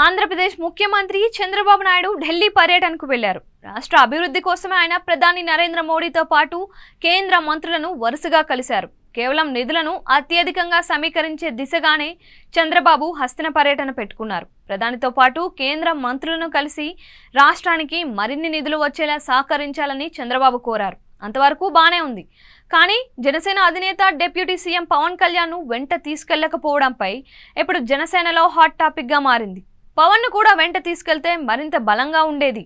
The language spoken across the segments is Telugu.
ఆంధ్రప్రదేశ్ ముఖ్యమంత్రి చంద్రబాబు నాయుడు ఢిల్లీ పర్యటనకు వెళ్లారు. రాష్ట్ర అభివృద్ధి కోసమే ఆయన ప్రధాని నరేంద్ర మోడీతో పాటు కేంద్ర మంత్రులను వరుసగా కలిశారు. కేవలం నిధులను అత్యధికంగా సమీకరించే దిశగానే చంద్రబాబు హస్తిన పర్యటన పెట్టుకున్నారు. ప్రధానితో పాటు కేంద్ర మంత్రులను కలిసి రాష్ట్రానికి మరిన్ని నిధులు వచ్చేలా సహకరించాలని చంద్రబాబు కోరారు. అంతవరకు బానే ఉంది. కానీ జనసేన అధినేత డిప్యూటీ సీఎం పవన్ కళ్యాణ్ ను వెంట తీసుకెళ్లకపోవడంపై ఇప్పుడు జనసేనలో హాట్ టాపిక్ గా మారింది. పవన్ ను కూడా వెంట తీసుకెళ్తే మరింత బలంగా ఉండేది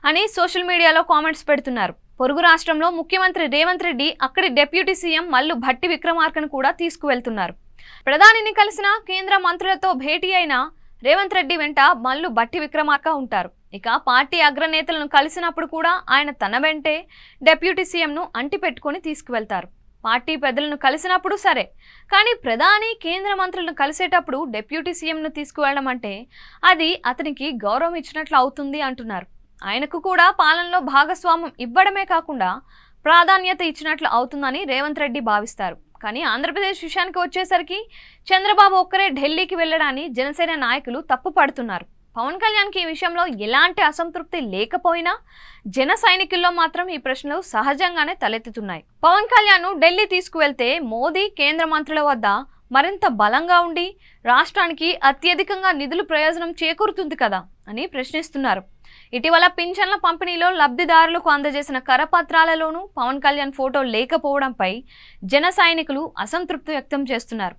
అని సోషల్ మీడియాలో కామెంట్స్ పెడుతున్నారు. పొరుగు రాష్ట్రంలో ముఖ్యమంత్రి రేవంత్ రెడ్డి అక్కడి డిప్యూటీ సీఎం మల్లు భట్టి విక్రమార్కను కూడా తీసుకువెళ్తున్నారు. ప్రధానిని కలిసిన కేంద్ర మంత్రులతో భేటీ అయిన రేవంత్ రెడ్డి వెంట మల్లు భట్టి విక్రమార్క ఉంటారు. ఇక పార్టీ అగ్రనేతలను కలిసినప్పుడు కూడా ఆయన తన వెంటే డిప్యూటీ సీఎంను అంటిపెట్టుకుని తీసుకువెళ్తారు. పార్టీ పెద్దలను కలిసినప్పుడు సరే, కానీ ప్రధాని కేంద్ర మంత్రులను కలిసేటప్పుడు డిప్యూటీ సీఎంను తీసుకువెళ్ళడం అంటే అది అతనికి గౌరవం ఇచ్చినట్లు అవుతుంది అంటున్నారు. ఆయనకు కూడా పాలనలో భాగస్వామ్యం ఇవ్వడమే కాకుండా ప్రాధాన్యత ఇచ్చినట్లు అవుతుందని రేవంత్ రెడ్డి భావిస్తారు. కానీ ఆంధ్రప్రదేశ్ విషయానికి వచ్చేసరికి చంద్రబాబు ఒక్కరే ఢిల్లీకి వెళ్లడాన్ని జనసేన నాయకులు తప్పు పడుతున్నారు. పవన్ కళ్యాణ్కి ఈ విషయంలో ఎలాంటి అసంతృప్తి లేకపోయినా జన సైనికుల్లో మాత్రం ఈ ప్రశ్నలు సహజంగానే తలెత్తుతున్నాయి. పవన్ కళ్యాణ్ ను ఢిల్లీ తీసుకువెళ్తే మోదీ కేంద్ర మంత్రుల వద్ద మరింత బలంగా ఉండి రాష్ట్రానికి అత్యధికంగా నిధులు ప్రయోజనం చేకూరుతుంది కదా అని ప్రశ్నిస్తున్నారు. ఇటీవల పింఛన్ల పంపిణీలో లబ్ధిదారులకు అందజేసిన కరపత్రాలలోనూ పవన్ కళ్యాణ్ ఫోటో లేకపోవడంపై జన సైనికులు అసంతృప్తి వ్యక్తం చేస్తున్నారు.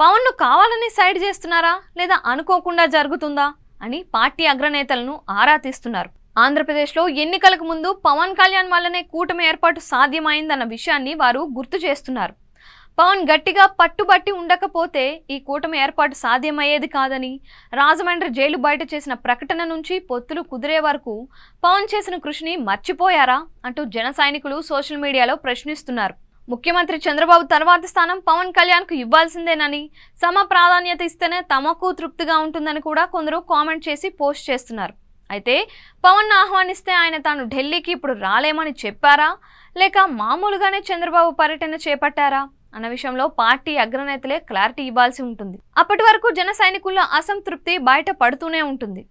పవన్ ను కావాలని సైడ్ చేస్తున్నారా లేదా అనుకోకుండా జరుగుతుందా అని పార్టీ అగ్రనేతలను ఆరా తీస్తున్నారు. ఆంధ్రప్రదేశ్లో ఎన్నికలకు ముందు పవన్ కళ్యాణ్ వల్లనే కూటమి ఏర్పాటు సాధ్యమైందన్న విషయాన్ని వారు గుర్తు చేస్తున్నారు. పవన్ గట్టిగా పట్టుబట్టి ఉండకపోతే ఈ కూటమి ఏర్పాటు సాధ్యమయ్యేది కాదని, రాజమండ్రి జైలు బయట చేసిన ప్రకటన నుంచి పొత్తులు కుదిరే వరకు పవన్ చేసిన కృషిని మర్చిపోయారా అంటూ జన సైనికులు సోషల్ మీడియాలో ప్రశ్నిస్తున్నారు. ముఖ్యమంత్రి చంద్రబాబు తర్వాత స్థానం పవన్ కళ్యాణ్కు ఇవ్వాల్సిందేనని, సమ ప్రాధాన్యత ఇస్తేనే తమకు తృప్తిగా ఉంటుందని కూడా కొందరు కామెంట్ చేసి పోస్ట్ చేస్తున్నారు. అయితే పవన్ ఆహ్వానిస్తే ఆయన తాను ఢిల్లీకి ఇప్పుడు రాలేమని చెప్పారా, లేక మామూలుగానే చంద్రబాబు పర్యటన చేపట్టారా అన్న విషయంలో పార్టీ అగ్రనేతలే క్లారిటీ ఇవ్వాల్సి ఉంటుంది. అప్పటి వరకు జన సైనికుల్లో అసంతృప్తి బయట పడుతూనే ఉంటుంది.